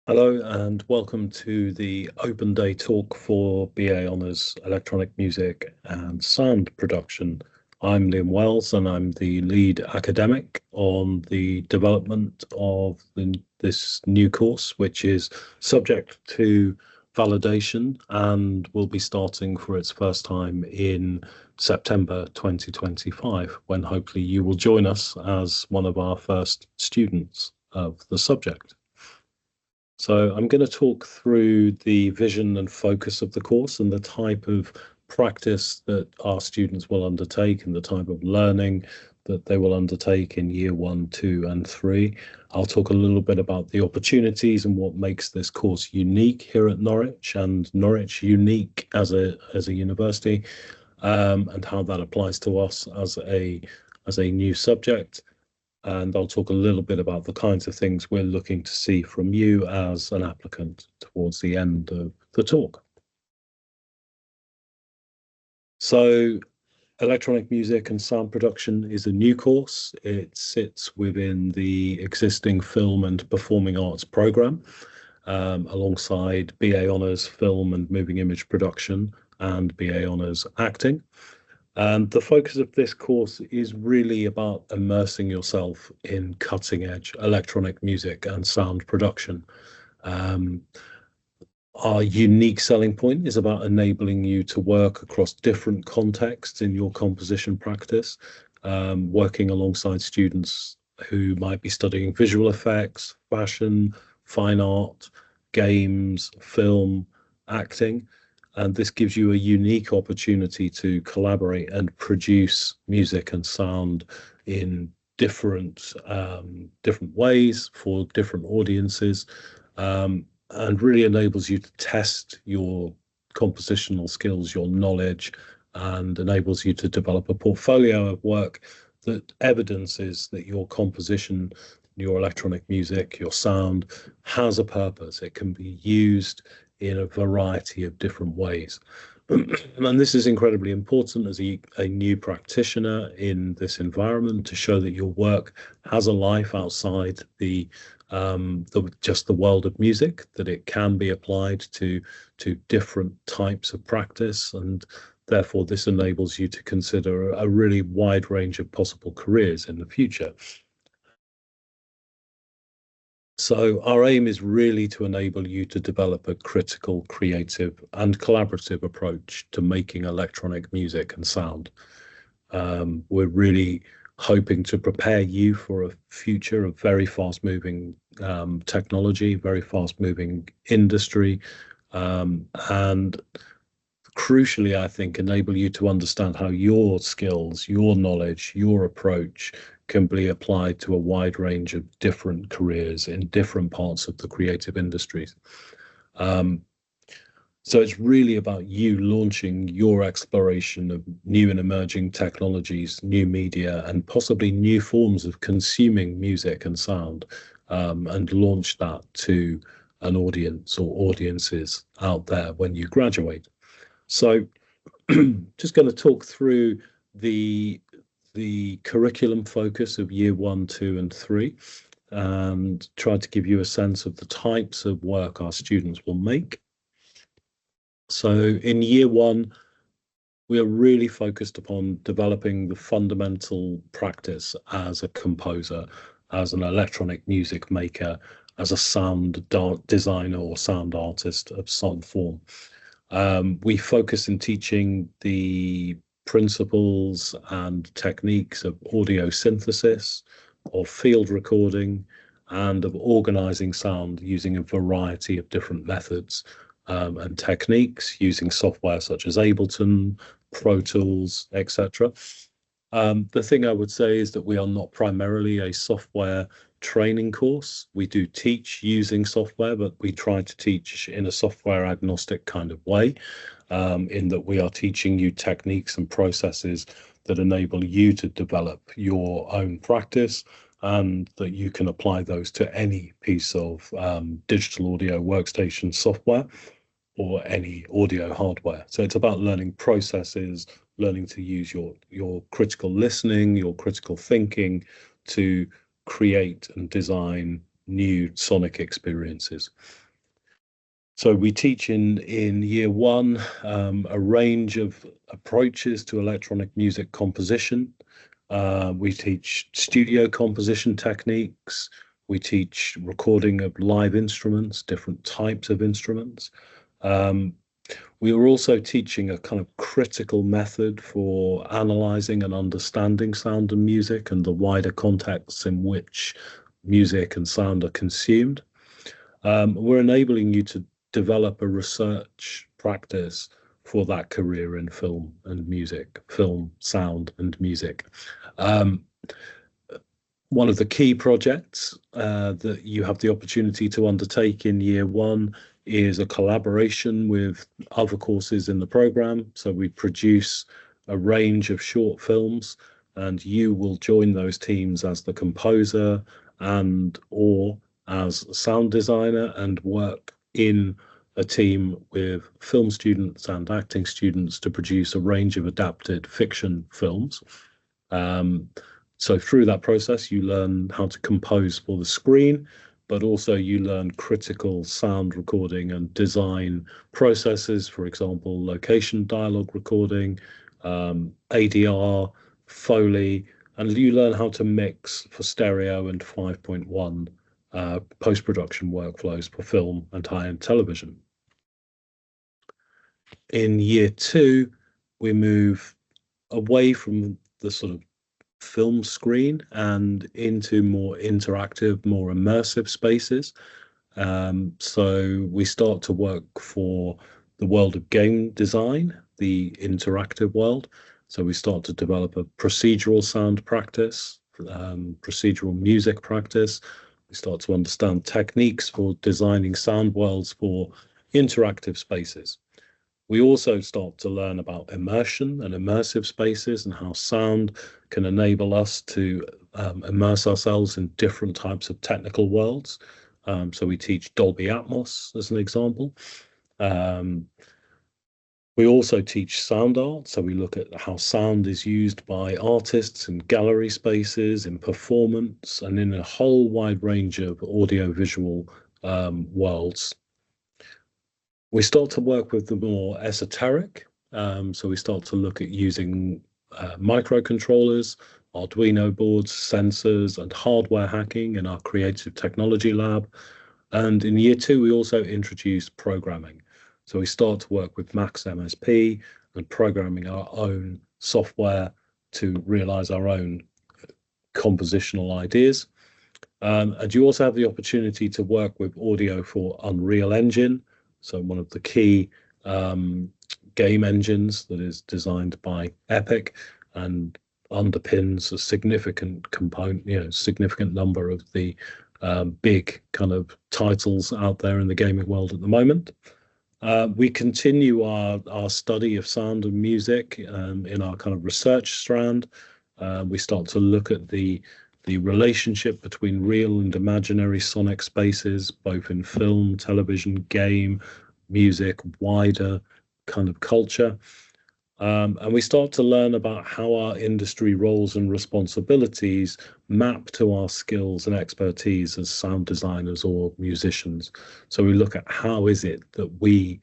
Hello and welcome to the open day talk for BA Honours Electronic Music and Sound Production. I'm Liam Wells and I'm the lead academic on the development of this new course, which is subject to validation and will be starting for its first time in September 2025, when hopefully you will join us as one of our first students of the subject. So I'm going to talk through the vision and focus of the course and the type of practice that our students will undertake and the type of learning that they will undertake in year 1, 2, and 3. I'll talk a little bit about the opportunities and what makes this course unique here at Norwich, and Norwich unique as a university, and how that applies to us as a new subject. And I'll talk a little bit about the kinds of things we're looking to see from you as an applicant towards the end of the talk. So electronic music and sound production is a new course. It sits within the existing film and performing arts program, alongside BA Honours Film and Moving Image Production and BA Honours Acting. And the focus of this course is really about immersing yourself in cutting edge electronic music and sound production. Our unique selling point is about enabling you to work across different contexts in your composition practice, working alongside students who might be studying visual effects, fashion, fine art, games, film, acting. And this gives you a unique opportunity to collaborate and produce music and sound in different ways for different audiences, and really enables you to test your compositional skills, your knowledge, and enables you to develop a portfolio of work that evidences that your composition, your electronic music, your sound has a purpose. It can be used in a variety of different ways. And this is incredibly important as a new practitioner in this environment, to show that your work has a life outside just the world of music, that it can be applied to different types of practice, and therefore this enables you to consider a really wide range of possible careers in the future. So our aim is really to enable you to develop a critical, creative, and collaborative approach to making electronic music and sound. We're really hoping to prepare you for a future of very fast-moving technology, very fast-moving industry, and crucially, I think, enable you to understand how your skills, your knowledge, your approach can be applied to a wide range of different careers in different parts of the creative industries. So it's really about you launching your exploration of new and emerging technologies, new media, and possibly new forms of consuming music and sound, and launch that to an audience or audiences out there when you graduate. So just going to talk through the curriculum focus of year 1, 2, and 3, and try to give you a sense of the types of work our students will make. So in year 1, we are really focused upon developing the fundamental practice as a composer, as an electronic music maker, as a sound designer or sound artist of some form. We focus in teaching the principles and techniques of audio synthesis, of field recording, and of organizing sound using a variety of different methods and techniques, using software such as Ableton, Pro Tools, etc. The thing I would say is that we are not primarily a software training course. We do teach using software, but we try to teach in a software agnostic kind of way, in that we are teaching you techniques and processes that enable you to develop your own practice, and that you can apply those to any piece of digital audio workstation software or any audio hardware. So it's about learning processes, learning to use your critical listening, your critical thinking to create and design new sonic experiences. So we teach in year one a range of approaches to electronic music composition. We teach studio composition techniques. We teach recording of live instruments, different types of instruments. We are also teaching a kind of critical method for analyzing and understanding sound and music and the wider contexts in which music and sound are consumed. We're enabling you to develop a research practice for that career in film and music, film, sound, and music. One of the key projects that you have the opportunity to undertake in year one is a collaboration with other courses in the program. So we produce a range of short films, and you will join those teams as the composer and or as sound designer and work in a team with film students and acting students to produce a range of adapted fiction films. So through that process, you learn how to compose for the screen, but also you learn critical sound recording and design processes, for example, location dialogue recording, ADR, Foley, and you learn how to mix for stereo and 5.1 post-production workflows for film and high-end television. In year two, we move away from the sort of film screen and into more interactive, more immersive spaces. So we start to work for the world of game design, the interactive world. So we start to develop a procedural sound practice, procedural music practice. We start to understand techniques for designing sound worlds for interactive spaces. We also start to learn about immersion and immersive spaces and how sound can enable us to immerse ourselves in different types of technical worlds. So we teach Dolby Atmos as an example. We also teach sound art. So we look at how sound is used by artists in gallery spaces, in performance, and in a whole wide range of audiovisual worlds. We start to work with the more esoteric. So we start to look at using microcontrollers, Arduino boards, sensors, and hardware hacking in our creative technology lab. And in year two, we also introduce programming. So we start to work with Max MSP and programming our own software to realize our own compositional ideas. And you also have the opportunity to work with audio for Unreal Engine. So one of the key game engines that is designed by Epic and underpins a significant component, significant number of the big kind of titles out there in the gaming world at the moment. We continue our study of sound and music in our kind of research strand. We start to look at the relationship between real and imaginary sonic spaces, both in film, television, game, music, wider kind of culture. And we start to learn about how our industry roles and responsibilities map to our skills and expertise as sound designers or musicians. So we look at how is it that we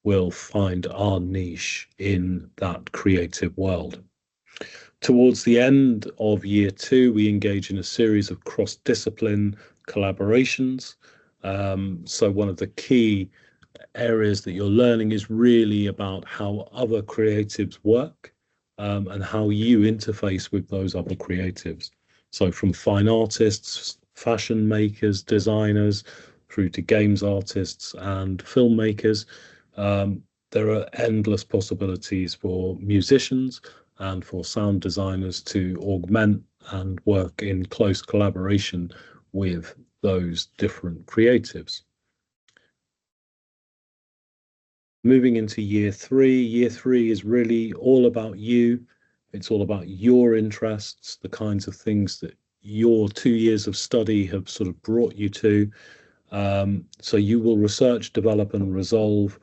will find our niche in that creative world. Towards the end of year two, we engage in a series of cross-discipline collaborations. So one of the key areas that you're learning is really about how other creatives work and how you interface with those other creatives. So from fine artists, fashion makers, designers, through to games artists and filmmakers, there are endless possibilities for musicians and for sound designers to augment and work in close collaboration with those different creatives. Moving into year three is really all about you. It's all about your interests, the kinds of things that your 2 years of study have sort of brought you to. So you will research, develop, and resolve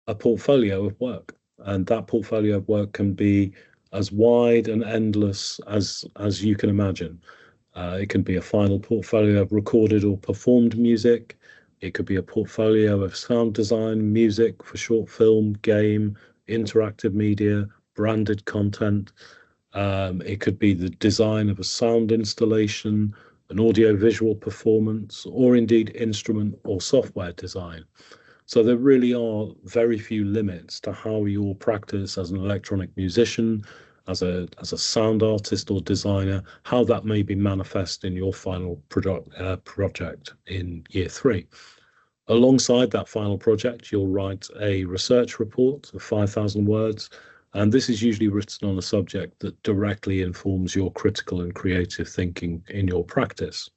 a portfolio of work. And that portfolio of work can be as wide and endless as you can imagine. It can be a final portfolio of recorded or performed music. It could be a portfolio of sound design, music for short film, game, interactive media, branded content. It could be the design of a sound installation, an audio-visual performance, or indeed instrument or software design. So there really are very few limits to how your practice as an electronic musician, as a sound artist or designer, how that may be manifest in your final project in year three. Alongside that final project, you'll write a research report of 5,000 words, and this is usually written on a subject that directly informs your critical and creative thinking in your practice.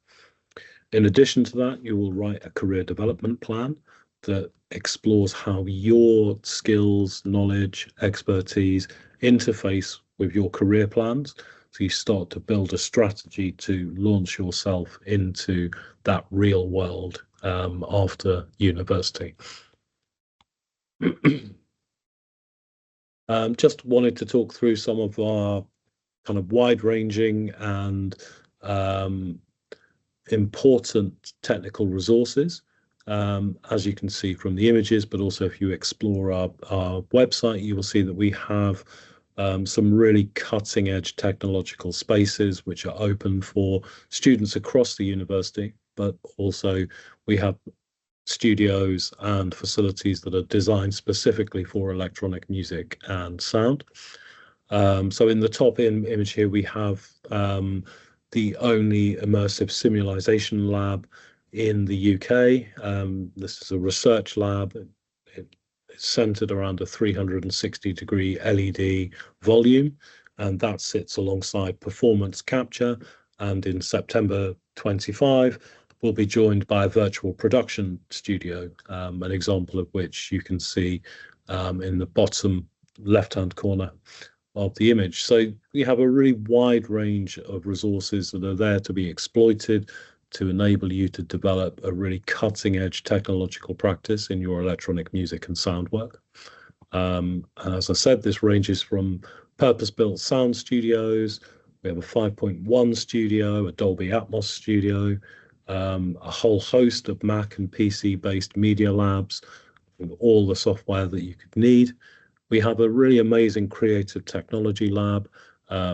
In addition to that, you will write a career development plan that explores how your skills, knowledge, expertise interface with your career plans. So you start to build a strategy to launch yourself into that real world after university. Just wanted to talk through some of our kind of wide-ranging and important technical resources, as you can see from the images, but also if you explore our website, you will see that we have some really cutting edge technological spaces which are open for students across the university, but also we have studios and facilities that are designed specifically for electronic music and sound. So in the top image here, we have the only immersive simulation lab in the UK. This is a research lab. It's centered around a 360-degree LED volume, and that sits alongside performance capture. And in September 25, we'll be joined by a virtual production studio, an example of which you can see in the bottom left-hand corner of the image. So we have a really wide range of resources that are there to be exploited to enable you to develop a really cutting edge technological practice in your electronic music and sound work. And as I said, this ranges from purpose-built sound studios. We have a 5.1 studio, a Dolby Atmos studio, a whole host of Mac and PC-based media labs with all the software that you could need. We have a really amazing creative technology lab,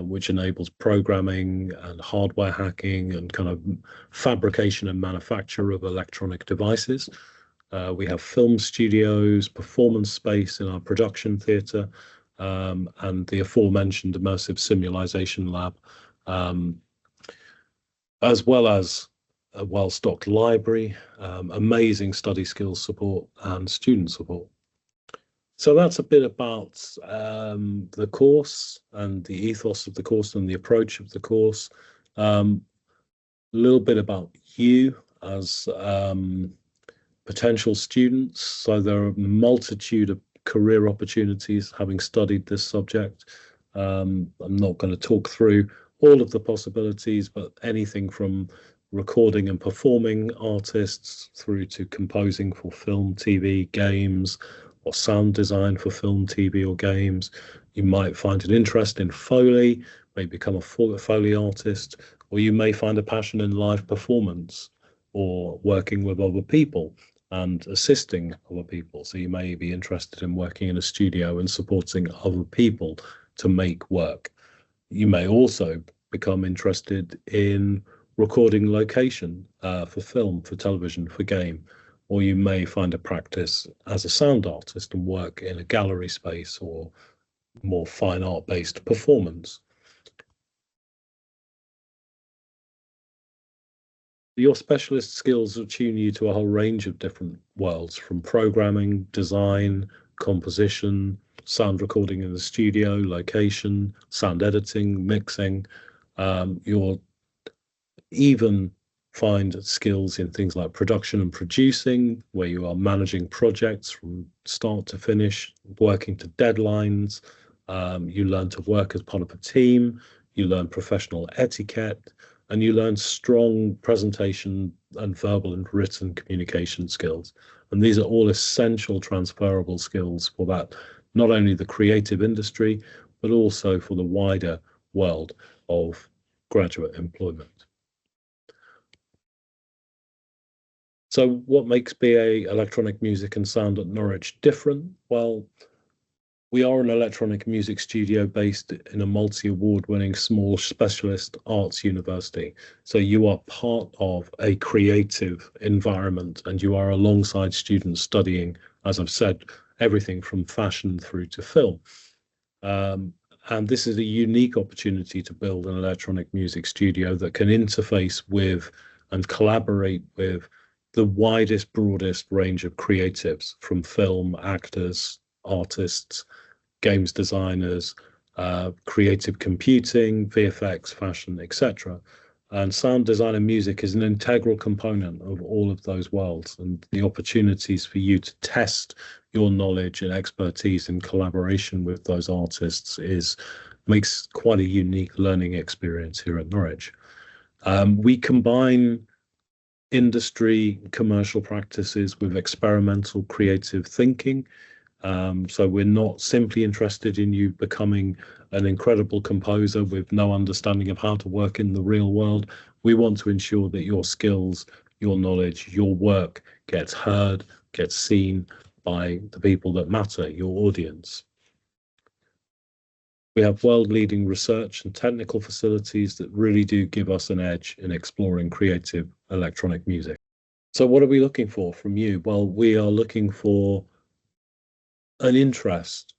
which enables programming and hardware hacking and kind of fabrication and manufacture of electronic devices. We have film studios, performance space in our production theatre, and the aforementioned immersive simulation lab, as well as a well-stocked library, amazing study skills support and student support. So that's a bit about the course and the ethos of the course and the approach of the course. A little bit about you as potential students. So there are a multitude of career opportunities having studied this subject. I'm not going to talk through all of the possibilities, but anything from recording and performing artists through to composing for film, TV, games, or sound design for film, TV, or games. You might find an interest in Foley, may become a Foley artist, or you may find a passion in live performance or working with other people and assisting other people. So you may be interested in working in a studio and supporting other people to make work. You may also become interested in recording location for film, for television, for game, or you may find a practice as a sound artist and work in a gallery space or more fine art based performance. Your specialist skills attune you to a whole range of different worlds, from programming, design, composition, sound recording in the studio, location, sound editing, mixing. You'll even find skills in things like production and producing, where you are managing projects from start to finish, working to deadlines. You learn to work as part of a team. You learn professional etiquette, and you learn strong presentation and verbal and written communication skills. And these are all essential transferable skills for that, not only the creative industry, but also for the wider world of graduate employment. So what makes BA Electronic Music and Sound at Norwich different? Well, we are an electronic music studio based in a multi-award winning small specialist arts university. So you are part of a creative environment and you are alongside students studying, as I've said, everything from fashion through to film. Um, and this is a unique opportunity to build an electronic music studio that can interface with and collaborate with the widest, broadest range of creatives from film, actors, artists, games designers, creative computing, VFX, fashion, etc. And sound design and music is an integral component of all of those worlds. And the opportunities for you to test your knowledge and expertise in collaboration with those artists is makes quite a unique learning experience here at Norwich. We combine industry commercial practices with experimental creative thinking. So we're not simply interested in you becoming an incredible composer with no understanding of how to work in the real world. We want to ensure that your skills, your knowledge, your work gets heard, gets seen by the people that matter, your audience. We have world-leading research and technical facilities that really do give us an edge in exploring creative electronic music. So what are we looking for from you? Well, we are looking for an interest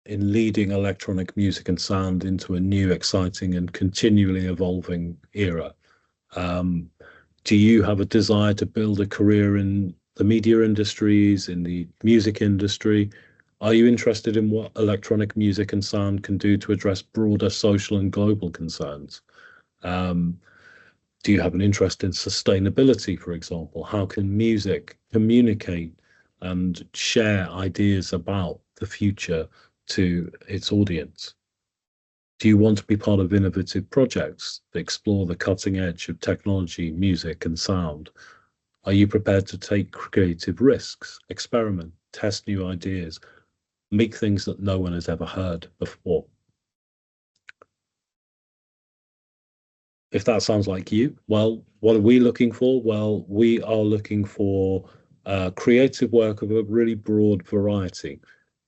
in leading electronic music and sound into a new, exciting, and continually evolving era. Do you have a desire to build a career in the media industries, in the music industry? Are you interested in what electronic music and sound can do to address broader social and global concerns? Um, do you have an interest in sustainability, for example? How can music communicate and share ideas about the future to its audience? Do you want to be part of innovative projects that explore the cutting edge of technology, music, and sound? Are you prepared to take creative risks, experiment, test new ideas, make things that no one has ever heard before? If that sounds like you, well, what are we looking for? Well, we are looking for creative work of a really broad variety.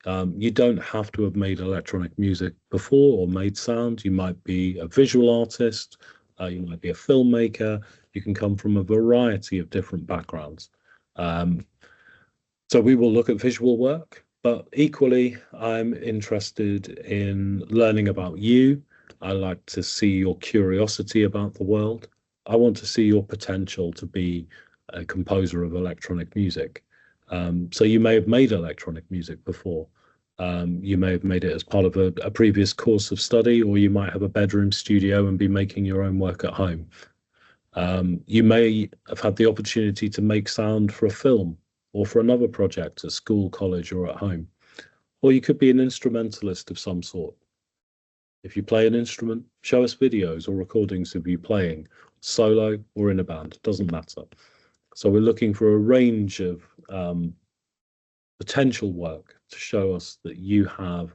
You don't have to have made electronic music before or made sound. You might be a visual artist, you might be a filmmaker. You can come from a variety of different backgrounds. Um, so we will look at visual work, but equally, I'm interested in learning about you. I like to see your curiosity about the world. I want to see your potential to be a composer of electronic music. So you may have made electronic music before. You may have made it as part of a previous course of study, or you might have a bedroom studio and be making your own work at home. You may have had the opportunity to make sound for a film or for another project at school, college, or at home. Or you could be an instrumentalist of some sort. If you play an instrument, show us videos or recordings of you playing, solo or in a band, it doesn't matter. So we're looking for a range of potential work to show us that you have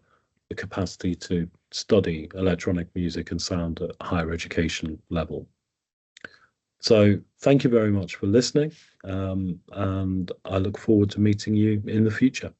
the capacity to study electronic music and sound at higher education level. So thank you very much for listening, and I look forward to meeting you in the future.